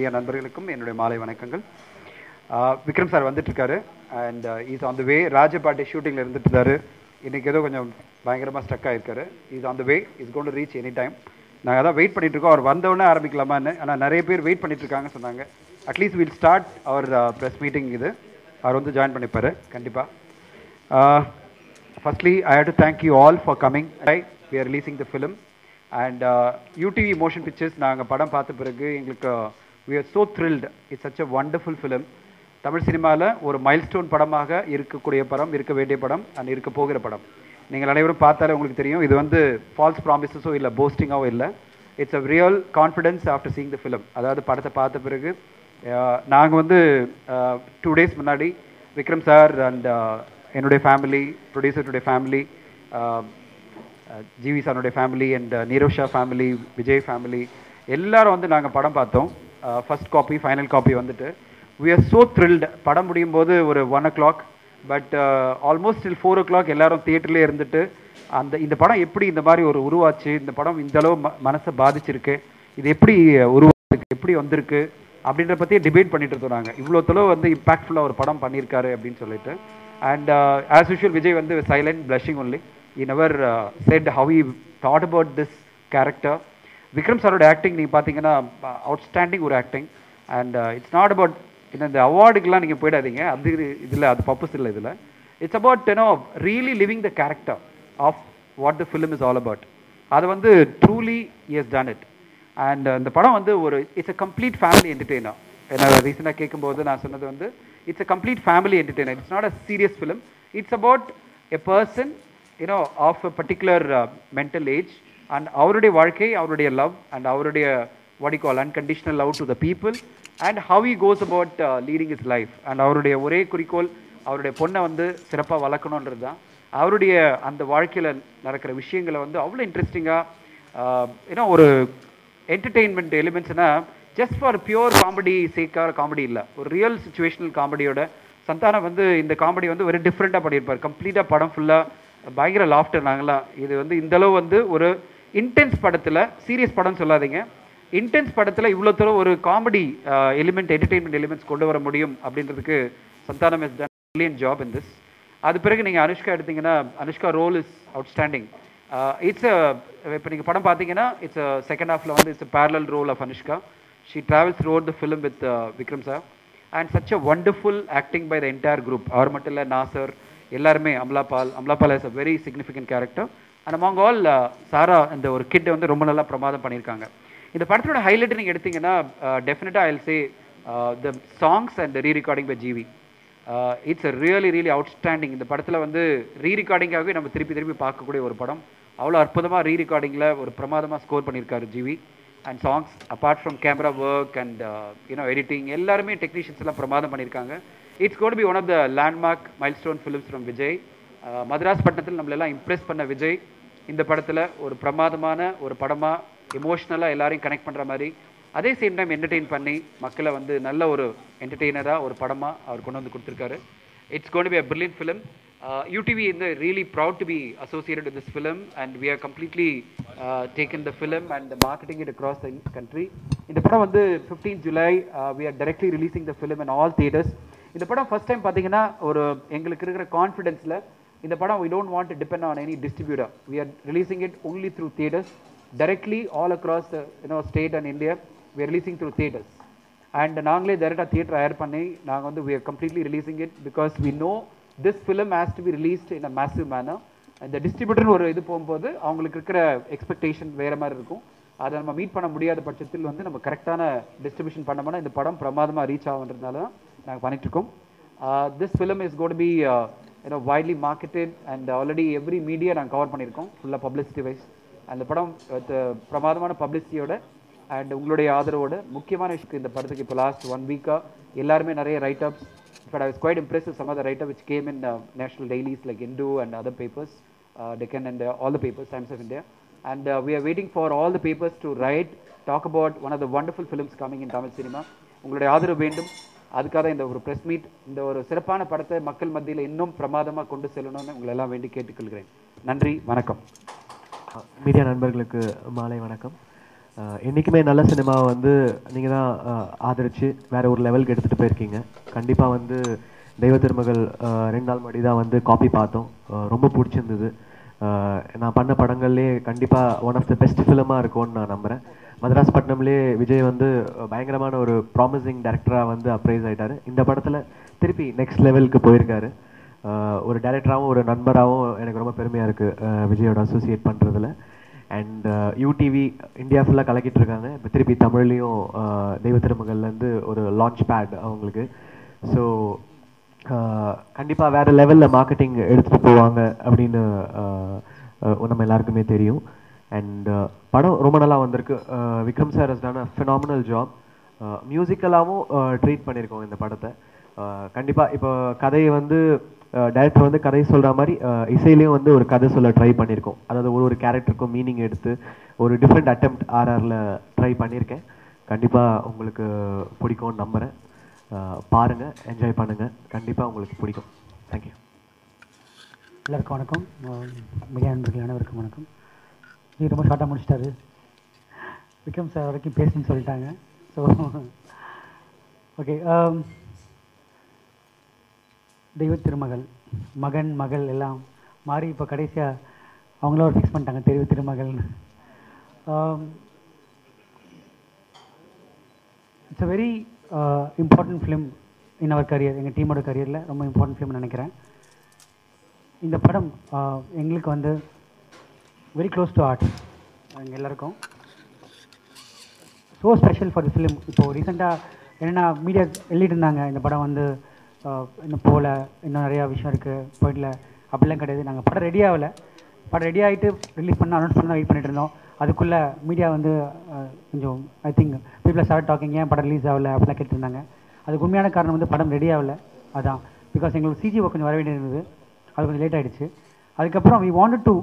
Media நண்பர்களுக்கும் என்னுடைய மாலை வணக்கங்கள். விக்ரம் சார் வந்துட்டுருக்காரு and is on the way. Rajapattai ஷூட்டிங்கில் இருந்துட்டு இருந்தார். இன்றைக்கி ஏதோ கொஞ்சம் பயங்கரமாக ஸ்டக் ஆகிருக்காரு. Is on the way, is gone to reach any time. நாங்கள் அதான் வெயிட் பண்ணிகிட்ருக்கோம், அவர் வந்தவுடனே ஆரம்பிக்கலாமான்னு. ஆனால் நிறைய பேர் வெயிட் பண்ணிட்டுருக்காங்க சொன்னாங்க. At least will start our press meeting. இது அவர் வந்து ஜாயின் பண்ணிப்பார் கண்டிப்பாக. Firstly, I have to thank you all for coming. We are releasing the film. And UTV Motion Pictures, நாங்கள் படம் பார்த்த பிறகு எங்களுக்கு we are so thrilled. It's such a wonderful film. Tamil சினிமாவில் ஒரு மைல்ஸ்டோன் படமாக இருக்கக்கூடிய படம், இருக்க வேண்டிய படம் அண்ட் இருக்க போகிற படம். நீங்கள் அனைவரும் பார்த்தாலே உங்களுக்கு தெரியும், இது வந்து ஃபால்ஸ் ப்ராமிசஸோ இல்லை போஸ்டிங்காவோ இல்லை. It's a real confidence after seeing the film. அதாவது படத்தை பார்த்த பிறகு நாங்கள் வந்து 2 days முன்னாடி விக்ரம் சார் அண்ட் என்னுடைய ஃபேமிலி, ப்ரொடியூசருடைய ஃபேமிலி, ஜிவி சாருடைய family and Nirosha family, Vijay family எல்லாரும் வந்து நாங்கள் படம் பார்த்தோம். ஃபர்ஸ்ட் காப்பி, ஃபைனல் காப்பி வந்துட்டு we are so thrilled. படம் முடியும் போது ஒரு 1 o'clock, but almost till 4 o'clock எல்லாரும் தியேட்டர்லேயே இருந்துட்டு இந்த படம் எப்படி இந்த மாதிரி ஒரு உருவாச்சு, இந்த படம் இந்த அளவு மனசை பாதிச்சிருக்கு, இது எப்படி உருவாச்சு, எப்படி வந்திருக்கு அப்படின்ற பற்றியே டிபேட் பண்ணிட்டு இருந்தோம் நாங்கள். இவ்வளோ தொலைவு வந்து இம்பாக்ட்ஃபுல்லாக ஒரு படம் பண்ணியிருக்காரு அப்படின்னு சொல்லிட்டு. And as usual, Vijay வந்து silent, blushing only. He never said how he thought about this character. Vikram saroda acting நீங்க பாத்தீங்கன்னா outstanding ஒரு acting. And it's not about இந்த அவார்டுக்கெல்லாம் நீங்கள் போயிடாதீங்க, அது இதில் அது பர்பஸ் இல்லை. இதில் it's about really living the character of what the film is all about. அது வந்து truly he has done it. And இந்த படம் வந்து ஒரு it's a complete family entertainer. என்ன ரீசெண்டாக கேட்கும்போது நான் சொன்னது வந்து it's a complete family entertainer. It's not a serious film. It's about a person, of a particular mental age, and அவருடைய வாழ்க்கை, அவருடைய love, and அவருடைய what you call unconditional love to the people, and how he goes about leading his life. And அவருடைய ஒரே குறிக்கோள் அவருடைய பொண்ணை வந்து சிறப்பாக வளர்க்கணுன்றது தான். அவருடைய அந்த வாழ்க்கையில் நடக்கிற விஷயங்களை வந்து அவ்வளோ இன்ட்ரெஸ்டிங்காக ஒரு என்டர்டெயின்மெண்ட் எலிமெண்ட்ஸ்னா ஜஸ்ட் ஃபார் பியூர் காமெடி சேக்காக காமெடி இல்லை, ஒரு ரியல் சுச்சுவேஷனல் காமெடியோட. சந்தானம் வந்து இந்த காமெடி வந்து வெரி டிஃப்ரெண்ட்டாக பண்ணியிருப்பார். கம்ப்ளீட்டாக படம் ஃபுல்லாக பயங்கர லாஃப்டர். நாங்களாம் இது வந்து இந்தளவு வந்து ஒரு இன்டென்ஸ் படத்தில், சீரியஸ் படம் சொல்லாதீங்க, இன்டென்ஸ் படத்தில் இவ்வளோ தூரம் ஒரு காமெடி எலிமெண்ட், என்டர்டெயின்மெண்ட் எலிமெண்ட்ஸ் கொண்டு வர முடியும் அப்படின்றதுக்கு Santhanam is done brilliant job in this. அது பிறகு நீங்கள் அனுஷ்கா எடுத்தீங்கன்னா, Anushka role is outstanding. It's இப்போ நீங்கள் படம் பார்த்தீங்கன்னா இட்ஸ் செகண்ட் ஹாஃபில் வந்து it's parallel role of Anushka. She travels throughout the film with Vikram sir, and such a wonderful acting by the entire group. அவர் மட்டும் இல்லை, நாசர் எல்லாருமே, அம்லாபால் is a very significant character, and among all சாரா இந்த ஒரு kit வந்து ரொம்ப நல்லா பிரமாதம் பண்ணியிருக்காங்க. இந்த படத்தோட ஹைலைட் நீங்கள் எடுத்தீங்கன்னா டெஃபினட்டாக I will say the songs and the re-recording by GV. It's a really outstanding. இந்த படத்தில் வந்து ரீ-ரெக்கார்டிங்காகவே நம்ம திருப்பி பார்க்கக்கூடிய ஒரு படம். அவ்வளோ அற்புதமாக ரீ-ரெக்கார்டிங்கில் ஒரு பிரமாதமாக ஸ்கோர் பண்ணியிருக்காரு GV. And songs apart from camera work and editing எல்லாருமே டெக்னீஷியன்ஸ் எல்லாம் பிரமாதம் பண்ணியிருக்காங்க. It's got be one of the landmark milestone films from Vijay. Madras பட்டணத்தில் நம்மளெல்லாம் இம்ப்ரெஸ் பண்ண விஜய் இந்த படத்தில் ஒரு பிரமாதமான ஒரு படமாக எமோஷ்னலாக எல்லாரையும் கனெக்ட் பண்ணுற மாதிரி, அதே சேம் டைம் என்டர்டெயின் பண்ணி மக்களை வந்து நல்ல ஒரு என்டர்டெய்னராக ஒரு படமாக அவர் கொண்டு வந்து கொடுத்துருக்காரு. It's got be a brilliant film. UTV is really proud to be associated with this film, and we are completely taken the film and marketing it across the country. இந்த படம் வந்து 15th July we are directly releasing the film in all theaters. இந்த படம் first time பார்த்தீங்கன்னா ஒரு எங்களுக்கு இருக்கிற கான்ஃபிடென்ஸில் இந்த படம் we don't want to depend on any distributor. We are releasing it only through theaters, directly all across the state and India. We are releasing through theaters. And நாங்களே டைரெக்டாக தியேட்டர் ஹயர் பண்ணி நாங்கள் வந்து we are completely releasing it because we know this film has to be released in a massive manner. இந்த distributor ஒரு இது போகும்போது அவங்களுக்கு இருக்கிற எக்ஸ்பெக்டேஷன் வேறு மாதிரி இருக்கும். அதை நம்ம மீட் பண்ண முடியாத பட்சத்தில் வந்து நம்ம கரெக்டான டிஸ்ட்ரிபியூஷன் பண்ணோம்னா இந்த படம் பிரமாதமாக ரீச் ஆகுன்றதுனால தான் நாங்கள் பண்ணிகிட்ருக்கோம். This film is got be widely marketed and already every media நாங்கள் கவர் பண்ணியிருக்கோம் ஃபுல்லாக பப்ளிசிட்டி வைஸ். அந்த படம் பிரமாதமான பப்ளிசிட்டியோட அண்ட் உங்களுடைய ஆதரவோட முக்கியமான விஷயம் இந்த படத்துக்கு இப்போ லாஸ்ட் 1 week எல்லாருமே நிறைய right-ups. But I was quite impressed with some of the write-up which came in national dailies like Hindu and other papers, Deccan and all the papers, Times of India. And we are waiting for all the papers to talk about one of the wonderful films coming in Tamil cinema. உங்களுடைய ஆதரவு வேண்டும். அதுக்காக இந்த ஒரு press meet, இந்த ஒரு சிறப்பான படத்தை மக்கள் மத்தியில் இன்னும் பிரமாதமாக கொண்டு செல்லணும்னு உங்களை எல்லாம் வேண்டி கேட்டுக்கொள்கிறேன். நன்றி, வணக்கம். மீடியா நண்பர்களுக்கு மாலை வணக்கம். என்றைக்குமே நல்ல சினிமாவை வந்து நீங்கள் தான் ஆதரித்து வேறு ஒரு லெவலுக்கு எடுத்துகிட்டு போயிருக்கீங்க. கண்டிப்பாக வந்து தெய்வ திருமகள் 2 நாள் முன்னாடி தான் வந்து காப்பி பார்த்தோம். ரொம்ப பிடிச்சிருந்தது. நான் பண்ண படங்கள்லேயே கண்டிப்பாக ஒன் ஆஃப் த பெஸ்ட் ஃபிலிமாக இருக்கும்னு நான் நம்புகிறேன். மதராஸ் பட்டினம்லேயே விஜய் வந்து பயங்கரமான ஒரு ப்ராமிசிங் டைரக்டராக வந்து அப்ரைஸ் ஆகிட்டார். இந்த படத்தில் திருப்பி நெக்ஸ்ட் லெவலுக்கு போயிருக்காரு. ஒரு டைரக்டராகவும் ஒரு நண்பராகவும் எனக்கு ரொம்ப பெருமையாக இருக்குது விஜயோட அசோசியேட் பண்ணுறதுல. அண்ட் யூடிவி இந்தியா ஃபுல்லாக கலக்கிட்டு இருக்காங்க. இப்போ திருப்பி தமிழ்லேயும் தெய்வ திருமகள்லேருந்து ஒரு லான்ச் பேட் அவங்களுக்கு. ஸோ கண்டிப்பாக வேறு லெவலில் மார்க்கெட்டிங் எடுத்துகிட்டு போவாங்க அப்படின்னு நம்ம எல்லாருக்குமே தெரியும். அண்ட் படம் ரொம்ப நல்லா வந்திருக்கு. Vikram sir has done a phenomenal job. மியூசிக்கலாகவும் ட்ரீட் பண்ணியிருக்கோம் இந்த படத்தை. கண்டிப்பாக இப்போ கதையை வந்து டைரக்டர் வந்து கதை சொல்கிற மாதிரி இசையிலையும் வந்து ஒரு கதை சொல்ல ட்ரை பண்ணியிருக்கோம். அதாவது ஒரு கேரக்டருக்கும் மீனிங் எடுத்து ஒரு டிஃப்ரெண்ட் அட்டெம்ப்ட் ஆர்ஆரில் ட்ரை பண்ணியிருக்கேன். கண்டிப்பாக உங்களுக்கு பிடிக்கும்னு நம்புகிறேன். பாருங்கள், என்ஜாய் பண்ணுங்கள், கண்டிப்பாக உங்களுக்கு பிடிக்கும். தேங்க்யூ. எல்லாருக்கும் வணக்கம். மீடியா நண்பர்கள் அனைவருக்கும் வணக்கம். நீ ரொம்ப ஷார்ட்டாக முடிச்சிட்டாரு. விக்ரம் சார் வரைக்கும் பேசுன்னு சொல்லிட்டாங்க. So okay. தெய்வ திருமகள் மகன் மகள் எல்லாம் மாறி இப்போ கடைசியாக அவங்கள ஒரு ஃபிக்ஸ் பண்ணிட்டாங்க தெய்வ திருமகள்னு. It's a very important film in our career. எங்கள் டீமோட கரியரில் ரொம்ப இம்பார்ட்டன்ட் ஃபிலிம்னு நினைக்கிறேன். இந்த படம் எங்களுக்கு வந்து வெரி க்ளோஸ் டு ஹார்ட். எங்கள் எல்லாருக்கும் so special for the film. இப்போது ரீசெண்டாக என்னென்னா மீடியா எழுதிட்டுருந்தாங்க, இந்த படம் வந்து இன்னும் போகல, இன்னும் நிறையா விஷயம் இருக்குது, போயிடல, அப்படிலாம் கிடையாது. நாங்கள் படம் ரெடி ஆகலை. படம் ரெடி ஆகிட்டு ரிலீஸ் பண்ண அனௌன்ஸ் பண்ண வெயிட் பண்ணிட்டு இருந்தோம். அதுக்குள்ளே மீடியா வந்து கொஞ்சம் I think people start talking, ஏன் படம் ரிலீஸ் ஆகலை அப்படிலாம் கேட்டுருந்தாங்க. அதுக்கு உண்மையான காரணம் வந்து படம் ரெடி ஆகலை. அதான் பிகாஸ் எங்களுக்கு சிஜி ஒர்க் கொஞ்சம் வர வேண்டியது இருந்தது. அது கொஞ்சம் லேட் ஆகிடுச்சு. அதுக்கப்புறம் we wanted to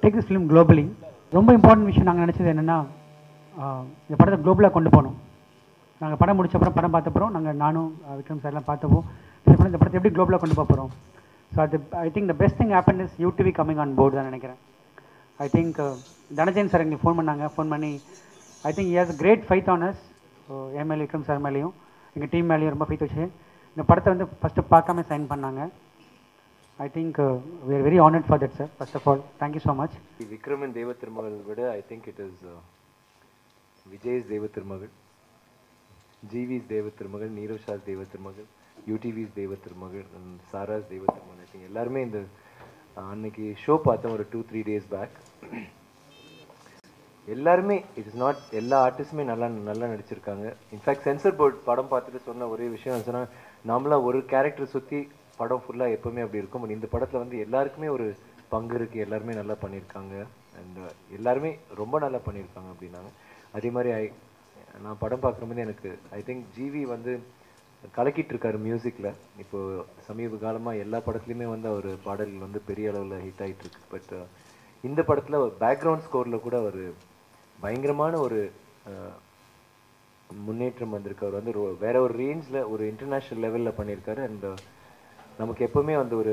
take this film globally. ரொம்ப இம்பார்ட்டன்ட் விஷயம் நாங்கள் நினச்சது என்னென்னா, இந்த படத்தை குளோபலாக கொண்டு போகணும். நாங்கள் படம் முடிச்சப்பறம் படம் பார்த்தப்பறம் நானும் விக்ரம் சார்லாம் பார்த்தப்போ இந்த படத்தை எப்படி குளோபலாக கொண்டு போக போகிறோம். ஸோ அது I think the best thing happen is UTV coming on board தான் நினைக்கிறேன். ஐ திங்க் தனஜயன் சார் எங்களுக்கு ஃபோன் பண்ணாங்க. ஃபோன் பண்ணி I think he has great fight on us. So என் மேலே விக்ரம் சார் மேலேயும் எங்கள் டீம் மேலேயும் ரொம்ப ஃபைட் வச்சு இந்த படத்தை வந்து ஃபஸ்ட்டு பார்க்காம சைன் பண்ணாங்க. I think we are very honored for that, sir. First of all, thank you so much. Vikram and Deva Thirumagal vida, I think it is Vijay's Deva Thirumagal, GV's Deva Thirumagal, Neerav Shah's Deva Thirumagal, UTV's Deva Thirumagal, and Sara's Deva Thirumagal. I think எல்லாருமே இந்த அன்னைக்கு show பார்த்தோம் ஒரு 2-3 days back. எல்லாருமே it is not எல்லா ஆர்டிஸ்டுமே நல்லா நடிச்சிருக்காங்க. In fact sensor board படம் பார்த்துட்டு சொன்ன ஒரே விஷயம் சொன்னால், நாமளாக ஒரு கேரக்டர் சுற்றி படம் ஃபுல்லாக எப்போவுமே அப்படி இருக்கும். பட் இந்த படத்தில் வந்து எல்லாருக்குமே ஒரு பங்கு இருக்குது, எல்லாருமே நல்லா பண்ணியிருக்காங்க. அண்ட் எல்லாருமே ரொம்ப நல்லா பண்ணியிருக்காங்க அப்படின்னாங்க. அதே மாதிரி நான் படம் பார்க்கும்போது எனக்கு ஐ திங்க் ஜிவி வந்து கலக்கிட்டு இருக்காரு மியூசிக்கில். இப்போது சமீப காலமாக எல்லா படத்துலையுமே வந்து அவர் பாடல்கள் வந்து பெரிய அளவில் ஹிட் ஆகிட்டுருக்கு. பட் இந்த படத்தில் பேக்ரவுண்ட் ஸ்கோரில் கூட ஒரு பயங்கரமான ஒரு முன்னேற்றம் வந்திருக்கு. அவர் வந்து வேற ஒரு ரேஞ்சில் ஒரு இன்டர்நேஷ்னல் லெவலில் பண்ணியிருக்காரு. அண்ட் நமக்கு எப்போவுமே வந்து ஒரு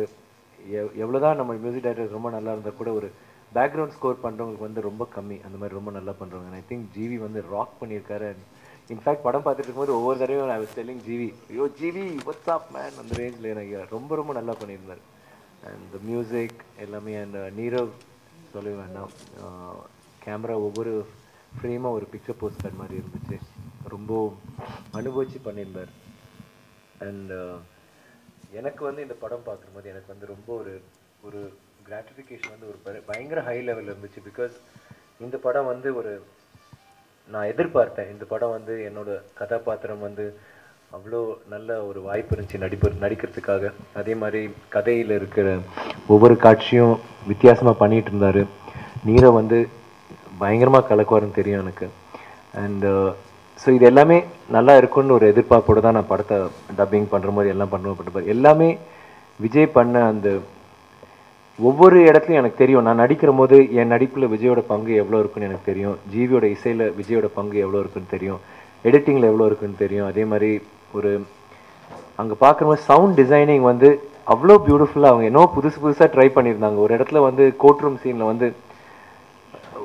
எவ்வளோதான் நம்ம மியூசிக் டைரக்டர் ரொம்ப நல்லா இருந்தால் கூட ஒரு பேக்ரவுண்ட் ஸ்கோர் பண்ணுறவங்களுக்கு வந்து ரொம்ப கம்மி, அந்த மாதிரி ரொம்ப நல்லா பண்ணுறவங்க. ஐ திங்க் ஜிவி வந்து ராக் பண்ணியிருக்காரு. அண்ட் இன்ஃபேக்ட் படம் பார்த்துட்டு இருக்கும்போது ஒவ்வொரு தடவையும் ஐ வாஸ் டெல்லிங் ஜிவி, ஐயோ ஜிவி வாட்ஸ் அப் மேன், அந்த ரேஞ்சில் எனக்கு ரொம்ப நல்லா பண்ணியிருந்தார். அண்ட் மியூசிக் எல்லாமே. அண்ட் நீரவ் சொல்ல வேண்டாம், கேமரா ஒவ்வொரு ஃப்ரேமாக ஒரு பிக்சர் போஸ்ட் கார்டு மாதிரி இருந்துச்சு, ரொம்ப அனுபவிச்சு பண்ணியிருந்தார். அண்ட் எனக்கு வந்து இந்த படம் பார்க்கும்போது எனக்கு வந்து ரொம்ப ஒரு கிராட்டிஃபிகேஷன் வந்து ஒரு பயங்கர ஹை லெவலில் இருந்துச்சு. பிகாஸ் இந்த படம் வந்து நான் எதிர்பார்த்தேன். இந்த படம் வந்து என்னோட கதாபாத்திரம் வந்து அவ்வளோ நல்ல ஒரு வாய்ப்பு இருந்துச்சு நடிக்கிறதுக்காக. அதே மாதிரி கதையில் இருக்கிற ஒவ்வொரு காட்சியும் வித்தியாசமாக பண்ணிகிட்டு இருந்தார். நீரவ் வந்து பயங்கரமாக கலக்குவாருன்னு தெரியும் எனக்கு. அண்டு ஸோ இது எல்லாமே நல்லா இருக்குன்னு ஒரு எதிர்பார்ப்போடு தான் நான் படத்தை டப்பிங் பண்ணுற மாதிரி எல்லாம் பண்ணுவேன். எல்லாமே விஜய் பண்ண அந்த ஒவ்வொரு இடத்துலையும் எனக்கு தெரியும். நான் நடிக்கிற போது என் நடிப்பில் விஜயோட பங்கு எவ்வளோ இருக்குன்னு எனக்கு தெரியும். ஜிவியோட இசையில் விஜயோட பங்கு எவ்வளோ இருக்குன்னு தெரியும். எடிட்டிங்கில் எவ்வளோ இருக்குன்னு தெரியும். அதே மாதிரி அங்கே பார்க்குற மாதிரி சவுண்ட் டிசைனிங் வந்து அவ்வளோ பியூட்டிஃபுல்லாக அவங்க என்னோ புதுசாக ட்ரை பண்ணியிருந்தாங்க. ஒரு இடத்துல வந்து கோர்ட் ரூம் சீனில் வந்து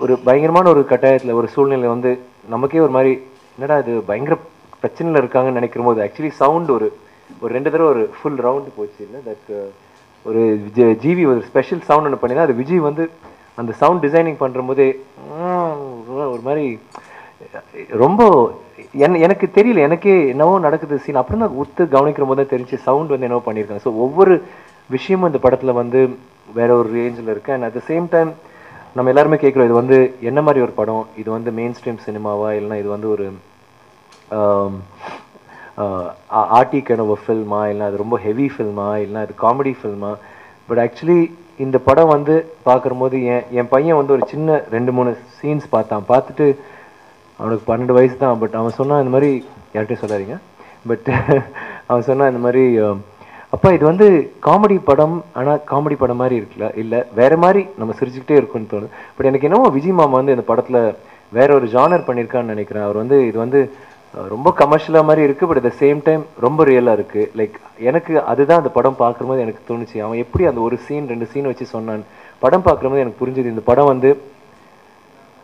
ஒரு பயங்கரமான ஒரு கட்டாயத்தில் ஒரு சூழ்நிலை வந்து நமக்கே ஒரு மாதிரி என்னடா இது பயங்கர பிரச்சனையில் இருக்காங்கன்னு நினைக்கிற போது ஆக்சுவலி சவுண்ட் ஒரு 2 தடவை ஒரு ஃபுல் ரவுண்டு போச்சு இல்லை தட் ஒரு ஜிவி ஒரு ஸ்பெஷல் சவுண்ட் ஒன்று பண்ணினா அது விஜய் வந்து அந்த சவுண்ட் டிசைனிங் பண்ணுற போதே ஒரு மாதிரி ரொம்ப எனக்கு தெரியல, எனக்கே என்னவோ நடக்குது சீன் அப்புறம் தான் ஒத்து கவனிக்கிற போது தான் தெரிஞ்சு சவுண்ட் வந்து என்னவோ பண்ணியிருக்காங்க. ஸோ ஒவ்வொரு விஷயமும் இந்த படத்தில் வந்து வேற ஒரு ரேஞ்சில் இருக்கு. And at the same time நம்ம எல்லாருமே கேட்குறோம் இது வந்து என்ன மாதிரி ஒரு படம், இது வந்து மெயின் ஸ்ட்ரீம் சினிமாவா இல்லைனா இது வந்து ஒரு ஆர்டி கைண்ட் ஆஃப் ஃபில்மா இல்லைனா அது ரொம்ப ஹெவி ஃபில்மா இல்லைனா இது காமெடி ஃபில்மா. பட் ஆக்சுவலி இந்த படம் வந்து பார்க்கும்போது என் பையன் வந்து ஒரு சின்ன 2-3 சீன்ஸ் பார்த்துட்டு அவனுக்கு 12 வயசு தான். பட் அவன் சொன்னான் இந்த மாதிரி யார்கிட்டையும் சொல்லாதீங்க, பட் அவன் சொன்னான் இந்த மாதிரி அப்பா இது வந்து காமெடி படம், ஆனால் காமெடி படம் மாதிரி இருக்குல்ல, இல்லை வேற மாதிரி நம்ம சிரிச்சுக்கிட்டே இருக்குன்னு தோணுது. பட் எனக்கு என்னவோ விஜய் மாமா வந்து இந்த படத்தில் வேற ஒரு ஜானர் பண்ணியிருக்கான்னு நினைக்கிறேன். அவர் வந்து இது வந்து ரொம்ப கமர்ஷியலாக மாதிரி இருக்குது, but at the same time ரொம்ப ரியலாக இருக்குது. லைக் எனக்கு அதுதான் அந்த படம் பார்க்கும்போது எனக்கு தோணுச்சு. அவன் எப்படி அந்த ஒரு சீன் 2 சீன் வச்சு சொன்னான் படம் பார்க்கும்போது எனக்கு புரிஞ்சுது இந்த படம் வந்து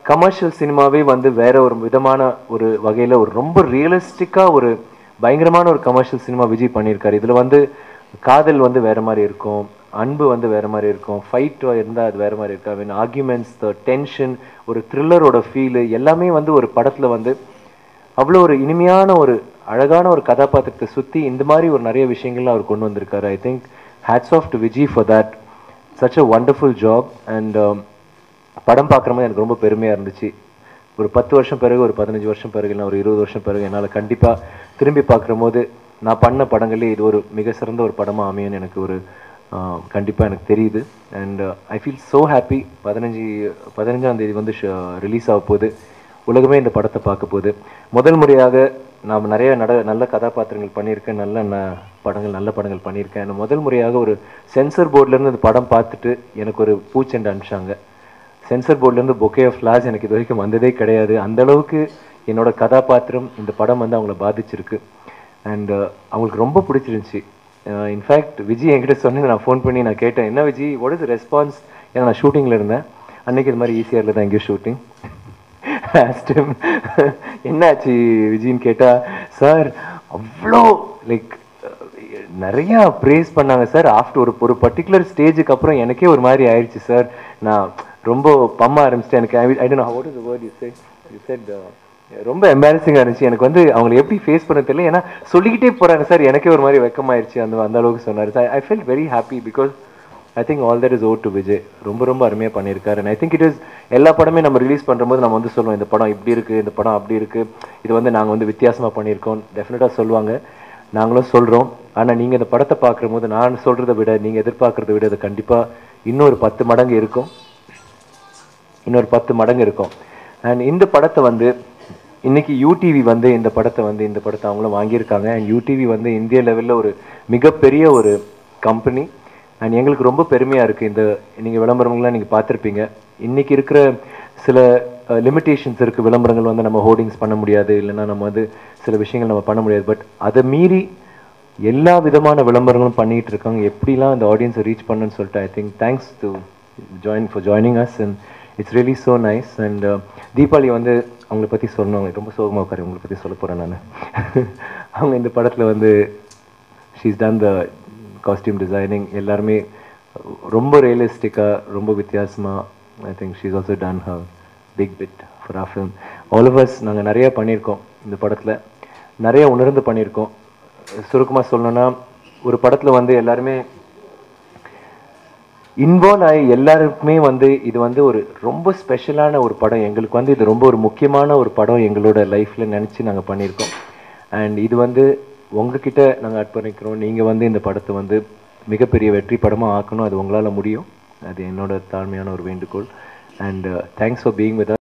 கமர்ஷியல் சினிமாவே வந்து வேற ஒரு விதமான ஒரு வகையில் ஒரு ரொம்ப ரியலிஸ்டிக்காக ஒரு பயங்கரமான ஒரு கமர்ஷியல் சினிமா விஜய் பண்ணியிருக்காரு. இதில் வந்து காதல் வந்து வேற மாதிரி இருக்கும், அன்பு வந்து வேற மாதிரி இருக்கும், ஃபைட் இருந்தால் அது வேற மாதிரி இருக்கு, ஐ மீன் ஆர்கியூமெண்ட்ஸ், டென்ஷன், ஒரு த்ரில்லரோட ஃபீலு எல்லாமே வந்து ஒரு படத்தில் வந்து அவ்வளோ ஒரு இனிமையான ஒரு அழகான ஒரு கதாபாத்திரத்தை சுற்றி இந்த மாதிரி ஒரு நிறைய விஷயங்கள்லாம் அவர் கொண்டு வந்திருக்காரு. I think hats off to Vijay for that, such a wonderful job. And படம் பார்க்குறம்போது எனக்கு ரொம்ப பெருமையாக இருந்துச்சு. ஒரு 10 வருஷம் பிறகு, ஒரு 15 வருஷம் பிறகு, இல்லை ஒரு 20 வருஷம் பிறகு என்னால் கண்டிப்பாக திரும்பி பார்க்குற போது நான் பண்ண படங்களே இது ஒரு மிக சிறந்த ஒரு படமாக அமையும்னு எனக்கு ஒரு கண்டிப்பாக எனக்கு தெரியுது. And I feel so happy. 15ஆம் தேதி வந்து ரிலீஸ் ஆக போகுது. உலகமே இந்த படத்தை பார்க்க போகுது. முதல் முறையாக நாம் நிறைய நல்ல கதாபாத்திரங்கள் பண்ணியிருக்கேன், நல்ல படங்கள் பண்ணியிருக்கேன். முதல் முறையாக ஒரு சென்சர் போர்ட்லேருந்து இந்த படம் பார்த்துட்டு எனக்கு ஒரு பூச்செண்டு அனுப்பிச்சாங்க. சென்சர் போர்ட்லேருந்து பொக்கே ஆஃப் ஃப்ளார்ஸ் எனக்கு இது வரைக்கும் வந்ததே கிடையாது. அந்தளவுக்கு என்னோட கதாபாத்திரம் இந்த படம் வந்து அவங்கள பாதிச்சிருக்கு. அண்ட் அவங்களுக்கு ரொம்ப பிடிச்சிருந்துச்சி. இன்ஃபேக்ட் விஜய் என்கிட்ட சொன்னது நான் ஃபோன் பண்ணி நான் கேட்டேன், என்ன விஜய் வாட் இஸ் ரெஸ்பான்ஸ்? ஏன்னா நான் ஷூட்டிங்கில் இருந்தேன் அன்றைக்கி, இது மாதிரி ஈஸியாக தான் எங்கேயும் ஷூட்டிங் லாஸ்ட் டைம் என்னாச்சு விஜயின்னு கேட்டால், சார் அவ்வளோ லைக் நிறையா ப்ரேஸ் பண்ணாங்க சார். ஆஃப்டர் ஒரு பர்டிகுலர் ஸ்டேஜுக்கு அப்புறம் எனக்கே ஒரு மாதிரி ஆயிடுச்சு சார், நான் ரொம்ப பம்மா ஆரம்பிச்சிட்டேன். எனக்கு I don't know what is the word you said ரொம்ப எம்பாரசிங்காக இருந்துச்சு. எனக்கு வந்து அவங்களை எப்படி ஃபேஸ் பண்ண தெரியல, ஏன்னா சொல்லிக்கிட்டே போகிறாங்க சார், எனக்கே ஒரு மாதிரி வெக்கமாயிருச்சு. அந்த அளவுக்கு சொன்னார். I feel very happy because I think all that is over to Vijay. ரொம்ப அருமையாக பண்ணியிருக்காரு. And I think it is எல்லா படமே நம்ம ரிலீஸ் பண்ணும்போது நம்ம வந்து சொல்லுவோம் இந்த படம் இப்படி இருக்குது, இந்த படம் அப்படி இருக்குது, இது வந்து நாங்கள் வந்து வித்தியாசமாக பண்ணியிருக்கோம் டெஃபினட்டாக சொல்லுவாங்க, நாங்களும் சொல்கிறோம். ஆனால் நீங்கள் இந்த படத்தை பார்க்குற போது நான் சொல்கிறத விட நீங்கள் எதிர்பார்க்குறத விட அது கண்டிப்பாக இன்னொரு 10 மடங்கு இருக்கும், இன்னொரு 10 மடங்கு இருக்கும். அண்ட் இந்த படத்தை வந்து இன்னைக்கு யூடிவி வந்து இந்த படத்தை அவங்களும் வாங்கியிருக்காங்க. அண்ட் யூடிவி வந்து இந்திய லெவலில் ஒரு மிகப்பெரிய ஒரு கம்பெனி. அண்ட் எங்களுக்கு ரொம்ப பெருமையாக இருக்குது. இந்த நீங்கள் விளம்பரங்கள்லாம் நீங்கள் பார்த்துருப்பீங்க. இன்றைக்கி இருக்கிற சில லிமிட்டேஷன்ஸ் இருக்குது. விளம்பரங்கள் வந்து நம்ம ஹோர்டிங்ஸ் பண்ண முடியாது, இல்லைன்னா நம்ம வந்து சில விஷயங்கள் நம்ம பண்ண முடியாது. பட் அதை மீறி எல்லா விதமான விளம்பரங்களும் பண்ணிகிட்டு இருக்காங்க. எப்படிலாம் அந்த ஆடியன்ஸை ரீச் பண்ணுன்னு சொல்லிட்டு I think thanks to joining us and it's really so nice. And Deepavali வந்து அவங்கள பற்றி சொல்லணும், அவங்க ரொம்ப சோகமாக உட்காரு, அவங்கள பற்றி சொல்ல போகிறேன் நான். அவங்க இந்த படத்தில் வந்து she's done the costume designing, எல்லாருமே ரொம்ப ரியலிஸ்டிக்காக ரொம்ப வித்தியாசமாக. I think she's also done her big bit for our film. All of us நாங்கள் நிறையா பண்ணியிருக்கோம் இந்த படத்தில், நிறைய உணர்ந்து பண்ணியிருக்கோம். சுருக்கமாக சொல்லணுன்னா ஒரு படத்தில் வந்து எல்லாருமே இன்வால்வ் ஆகி எல்லாருக்குமே வந்து இது வந்து ஒரு ரொம்ப ஸ்பெஷலான ஒரு படம். எங்களுக்கு வந்து இது ரொம்ப ஒரு முக்கியமான ஒரு படம் எங்களோட லைஃப்பில் நினச்சி நாங்கள் பண்ணியிருக்கோம். அண்ட் இது வந்து உங்ககிட்ட நாங்கள் அர்ப்பணிக்கிறோம். நீங்கள் வந்து இந்த படத்தை வந்து மிகப்பெரிய வெற்றி படமாக ஆக்கணும், அது உங்களால் முடியும். அது என்னோட தாழ்மையான ஒரு வேண்டுகோள். And thanks for being with